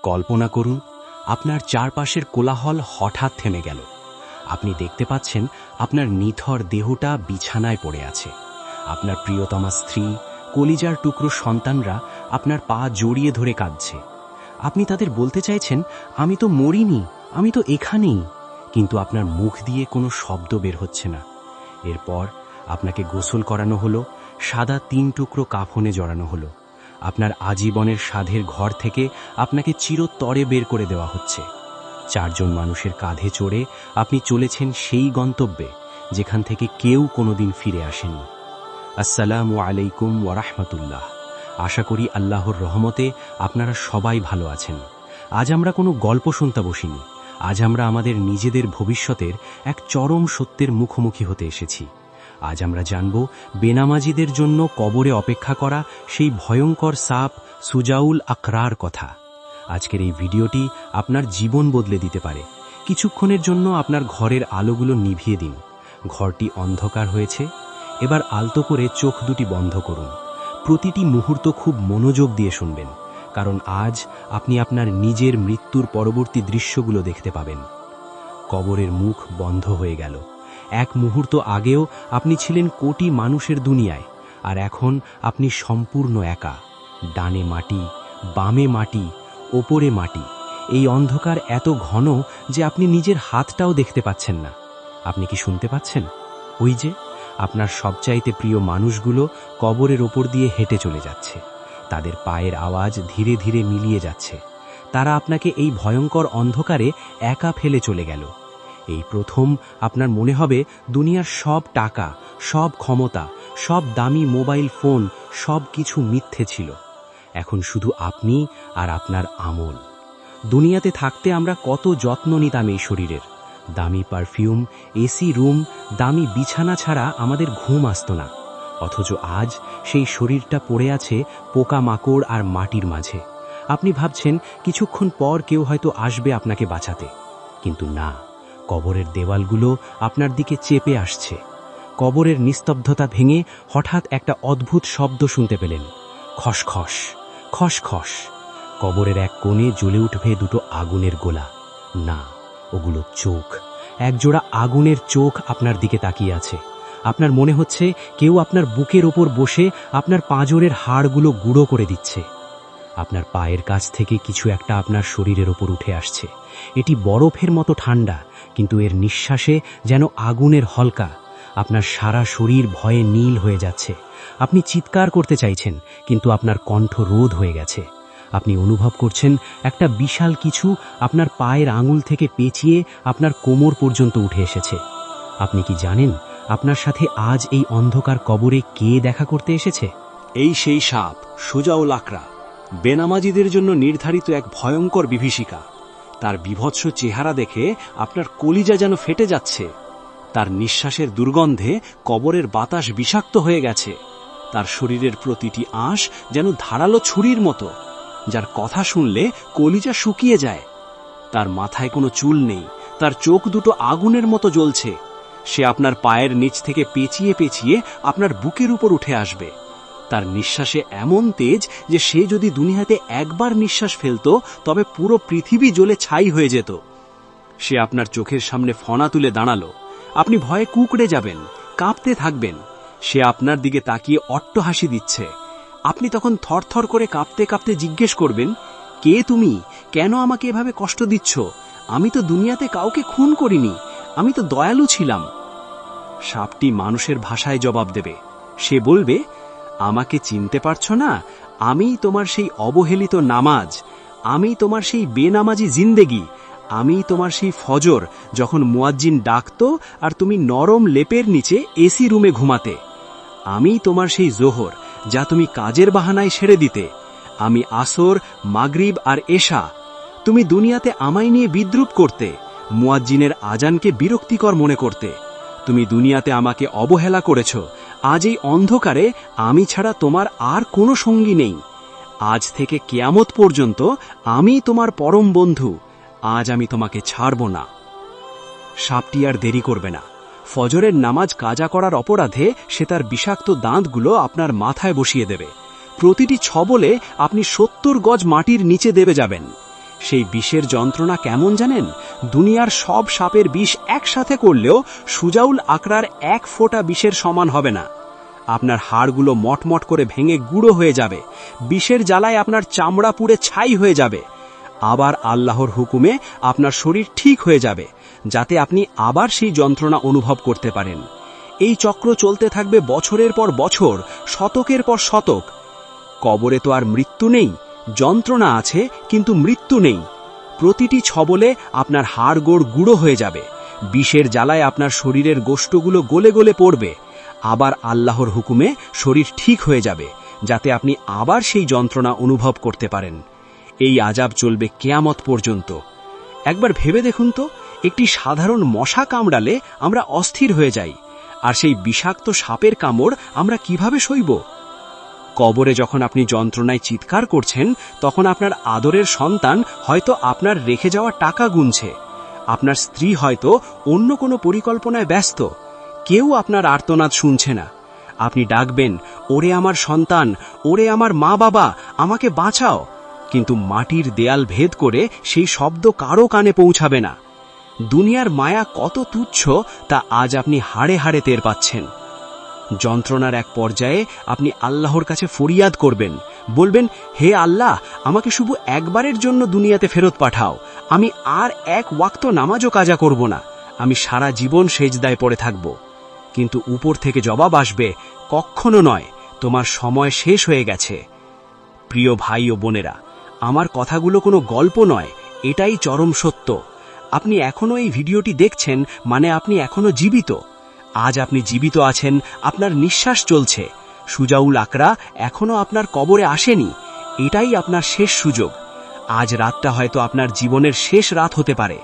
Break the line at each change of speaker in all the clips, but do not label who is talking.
কল্পনা করুন, আপনার চারপাশের কোলাহল হঠাৎ থেমে গেল। আপনি দেখতে পাচ্ছেন আপনার নিথর দেহটা বিছানায় পড়ে আছে। আপনার প্রিয়তমা স্ত্রী, কলিজার টুকরো সন্তানরা আপনার পা জড়িয়ে ধরে কাঁদছে। আপনি তাদের বলতে চাইছেন, আমি তো মরিনি, আমি তো এখানেই, কিন্তু আপনার মুখ দিয়ে কোনো শব্দ বের হচ্ছে না। এরপর আপনাকে গোসল করানো হলো, সাদা 3 টুকরো কাফনে জড়ানো হলো। আপনার আজীবনের সাধের ঘর থেকে আপনাকে চিরতরে বের করে দেওয়া হচ্ছে। 4 জন মানুষের কাঁধে চড়ে আপনি চলেছেন সেই গন্তব্যে যেখান থেকে কেউ কোনোদিন ফিরে আসেনি। আসসালামু আলাইকুম ওয়া রাহমাতুল্লাহ। আশা করি আল্লাহর রহমতে আপনারা সবাই ভালো আছেন। আজ আমরা কোনো গল্প শুনতে বসিনি। আজ আমরা আমাদের নিজেদের ভবিষ্যতের এক চরম সত্যের মুখোমুখি হতে এসেছি। আজ আমরা জানব বেনামাজিদের জন্য কবরে অপেক্ষা করা সেই ভয়ঙ্কর সাপ সুজাউল আকরার কথা। আজকের এই ভিডিওটি আপনার জীবন বদলে দিতে পারে। কিছুক্ষণের জন্য আপনার ঘরের আলোগুলো নিভিয়ে দিন। ঘরটি অন্ধকার হয়েছে। এবার আলতো করে চোখ দুটি বন্ধ করুন। প্রতিটি মুহূর্ত খুব মনোযোগ দিয়ে শুনবেন, কারণ আজ আপনি আপনার নিজের মৃত্যুর পরবর্তী দৃশ্যগুলো দেখতে পাবেন। কবরের মুখ বন্ধ হয়ে গেল। এক মুহূর্ত আগেও আপনি ছিলেন কোটি মানুষের দুনিয়ায়, আর এখন আপনি সম্পূর্ণ একা। ডানে মাটি, বামে মাটি, ওপরে মাটি। এই অন্ধকার এত ঘন যে আপনি নিজের হাতটাও দেখতে পাচ্ছেন না। আপনি কি শুনতে পাচ্ছেন? ওই যে আপনার সবচাইতে প্রিয় মানুষগুলো কবরের ওপর দিয়ে হেঁটে চলে যাচ্ছে। তাদের পায়ের আওয়াজ ধীরে ধীরে মিলিয়ে যাচ্ছে। তারা আপনাকে এই ভয়ঙ্কর অন্ধকারে একা ফেলে চলে গেল। এই প্রথম আপনার মনে হবে দুনিয়ার সব টাকা, সব ক্ষমতা, সব দামি মোবাইল ফোন, সব কিছু মিথ্যে ছিল। এখন শুধু আপনি আর আপনার আমল। দুনিয়াতে থাকতে আমরা কত যত্ন নিতাম এই শরীরের। দামি পারফিউম, এসি রুম, দামি বিছানা ছাড়া আমাদের ঘুম আসত না। অথচ আজ সেই শরীরটা পড়ে আছে পোকামাকড় আর মাটির মাঝে। আপনি ভাবছেন কিছুক্ষণ পর কেউ হয়তো আসবে আপনাকে বাঁচাতে, কিন্তু না। কবরের দেওয়ালগুলো আপনার দিকে চেপে আসছে। কবরের নিস্তব্ধতা ভেঙে হঠাৎ একটা অদ্ভুত শব্দ শুনতে পেলেন। খসখস, খসখস। কবরের এক কোণে জ্বলে উঠবে দুটো আগুনের গোলা। না, ওগুলো চোখ। একজোড়া আগুনের চোখ আপনার দিকে তাকিয়ে আছে। আপনার মনে হচ্ছে কেউ আপনার বুকের ওপর বসে আপনার পাঁজরের হাড়গুলো গুঁড়ো করে দিচ্ছে। আপনার পায়ের কাছ থেকে কিছু একটা আপনার শরীরের ওপর উঠে আসছে। এটি বরফের মতো ঠান্ডা, কিন্তু এর নিঃশ্বাসে যেন আগুনের হলকা। আপনার সারা শরীর ভয়ে নীল হয়ে যাচ্ছে। আপনি চিৎকার করতে চাইছেন, কিন্তু আপনার কণ্ঠ রোধ হয়ে গেছে। আপনি অনুভব করছেন একটা বিশাল কিছু আপনার পায়ের আঙুল থেকে পেঁচিয়ে আপনার কোমর পর্যন্ত উঠে এসেছে। আপনি কি জানেন আপনার সাথে আজ এই অন্ধকার কবরে কে দেখা করতে এসেছে?
এই সেই সাপ সুজাউল আকরা, বেনামাজিদের জন্য নির্ধারিত এক ভয়ঙ্কর বিভীষিকা। তার বীভৎস চেহারা দেখে আপনার কলিজা যেন ফেটে যাচ্ছে। তার নিঃশ্বাসের দুর্গন্ধে কবরের বাতাস বিষাক্ত হয়ে গেছে। তার শরীরের প্রতিটি আঁশ যেন ধারালো ছুরির মতো, যার কথা শুনলে কলিজা শুকিয়ে যায়। তার মাথায় কোনো চুল নেই, তার চোখ দুটো আগুনের মতো জ্বলছে। সে আপনার পায়ের নিচ থেকে পেঁচিয়ে পেঁচিয়ে আপনার বুকের উপর উঠে আসবে। তার নিঃশ্বাসে এমন তেজ যে সে যদি দুনিয়াতে একবার নিঃশ্বাস ফেলত তবে পুরো পৃথিবী জ্বলে ছাই হয়ে যেত। সে আপনার চোখের সামনে ফনা তুলে দাঁড়ালো। আপনি ভয়ে কুঁকড়ে যাবেন, কাঁপতে থাকবেন। সে আপনার দিকে তাকিয়ে অট্টহাসি দিচ্ছে। আপনি তখন থরথর করে কাঁপতে কাঁপতে জিজ্ঞেস করবেন, কে তুমি? কেন আমাকে এভাবে কষ্ট দিচ্ছ? আমি তো দুনিয়াতে কাউকে খুন করিনি, আমি তো দয়ালু ছিলাম। সাপটি মানুষের ভাষায় জবাব দেবে। সে বলবে, আমাকে চিনতে পারছ না? আমি তোমার সেই অবহেলিত নামাজ, আমি তোমার সেই বেনামাজি জিন্দেগি, আমি তোমার সেই ফজর যখন মুয়াজ্জিন ডাকতো আর তুমি নরম লেপের নিচে এসি রুমে ঘুমাতে। আমি তোমার সেই জোহর যা তুমি কাজের বাহানায় সেরে দিতে। আমি আসর, মাগরিব আর এশা, তুমি দুনিয়াতে আমায় নিয়ে বিদ্রূপ করতে, মুয়াজ্জিনের আজানকে বিরক্তিকর মনে করতে। তুমি দুনিয়াতে আমাকে অবহেলা করেছ। আজ এই অন্ধকারে আমি ছাড়া তোমার আর কোনো সঙ্গী নেই। আজ থেকে কিয়ামত পর্যন্ত আমি তোমার পরম বন্ধু। আজ আমি তোমাকে ছাড়ব না। সাপটি আর দেরি করবে না। ফজরের নামাজ কাজা করার অপরাধে সে তার বিষাক্ত দাঁতগুলো আপনার মাথায় বসিয়ে দেবে। প্রতিটি ছবলে আপনি 70 গজ মাটির নিচে দেবে যাবেন। সেই বিষের যন্ত্রণা কেমন জানেন? দুনিয়ার সব সাপের বিষ একসাথে করলেও সুজাউল আকরার এক ফোঁটা বিষের সমান হবে না। আপনার হাড়গুলো মটমট করে ভেঙে গুঁড়ো হয়ে যাবে, বিষের জ্বালায় আপনার চামড়া পুড়ে ছাই হয়ে যাবে। আবার আল্লাহর হুকুমে আপনার শরীর ঠিক হয়ে যাবে, যাতে আপনি আবার সেই যন্ত্রণা অনুভব করতে পারেন। এই চক্র চলতে থাকবে বছরের পর বছর, শতকের পর শতক। কবরে তো আর মৃত্যু নেই, যন্ত্রণা আছে কিন্তু মৃত্যু নেই। প্রতিটি ছবলে আপনার হাড়গোড় গুঁড়ো হয়ে যাবে, বিষের জ্বালায় আপনার শরীরের গোষ্ঠগুলো গলে গলে পড়বে। আবার আল্লাহর হুকুমে শরীর ঠিক হয়ে যাবে, যাতে আপনি আবার সেই যন্ত্রণা অনুভব করতে পারেন। এই আযাব চলবে কিয়ামত পর্যন্ত। একবার ভেবে দেখুন তো, একটি সাধারণ মশা কামড়ালে আমরা অস্থির হয়ে যাই, আর সেই বিষাক্ত সাপের কামড় আমরা কিভাবে সইব? কবরে যখন আপনি যন্ত্রণায় চিৎকার করছেন, তখন আপনার আদরের সন্তান হয়তো আপনার রেখে যাওয়া টাকা গুনছে, আপনার স্ত্রী হয়তো অন্য কোনো পরিকল্পনায় ব্যস্ত। কেউ আপনার আর্তনাদ শুনছে না। আপনি ডাকবেন, ওরে আমার সন্তান, ওরে আমার মা বাবা, আমাকে বাঁচাও, কিন্তু মাটির দেয়াল ভেদ করে সেই শব্দ কারো কানে পৌঁছাবে না। দুনিয়ার মায়া কত তুচ্ছ তা আজ আপনি হাড়ে হাড়ে টের পাচ্ছেন। যন্ত্রণার এক পর্যায়ে আপনি আল্লাহর কাছে ফরিয়াদ করবেন, বলবেন, হে আল্লাহ, আমাকে শুধু একবারের জন্য দুনিয়াতে ফেরত পাঠাও। আমি আর এক ওয়াক্ত নামাজও কাজা করব না, আমি সারা জীবন সেজদায় পড়ে থাকব। কিন্তু উপর থেকে জবাব আসবে, কখনো নয়, তোমার সময় শেষ হয়ে গেছে। প্রিয় ভাই ও বোনেরা, আমার কথাগুলো কোনো গল্প নয়, এটাই চরম সত্য। আপনি এখনো এই ভিডিওটি দেখছেন মানে আপনি এখনো জীবিত। আজ আপনি জীবিত আছেন, আপনার নিঃশ্বাস চলছে। সুজাউল আকরা এখনো আপনার কবরে আসেনি, এটাই আপনার শেষ সুযোগ। আজ রাতটা হয়তো আপনার জীবনের শেষ রাত হতে পারে।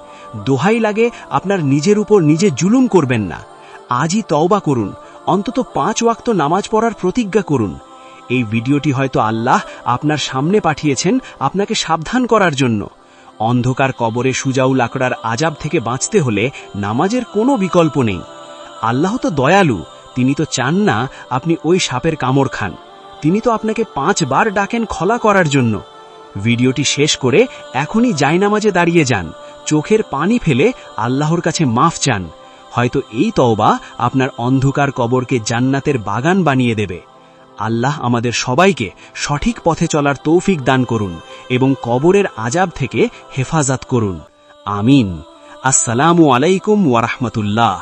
দোহাই লাগে, আপনার নিজের উপর নিজে জুলুম করবেন না। আজই তওবা করুন, অন্তত 5 ওয়াক্ত নামাজ পড়ার প্রতিজ্ঞা করুন। এই ভিডিওটি হয়তো আল্লাহ আপনার সামনে পাঠিয়েছেন আপনাকে সাবধান করার জন্য। অন্ধকার কবরে সুজাউল আকরার আযাব থেকে বাঁচতে হলে নামাজের কোনো বিকল্প নেই। আল্লাহ তো দয়ালু, তিনি তো চান না আপনি ওই সাপের কামড় খান। তিনি তো আপনাকে 5 বার ডাকেন ক্ষমা করার জন্য। ভিডিওটি শেষ করে এখনই জায়নামাজে দাঁড়িয়ে যান, চোখের পানি ফেলে আল্লাহর কাছে মাফ চান। হয়তো এই তওবা আপনার অন্ধকার কবরকে জান্নাতের বাগান বানিয়ে দেবে। আল্লাহ আমাদের সবাইকে সঠিক পথে চলার তৌফিক দান করুন এবং কবরের আযাব থেকে হেফাজত করুন। আমিন। আসসালামু আলাইকুম ওয়া রাহমাতুল্লাহ।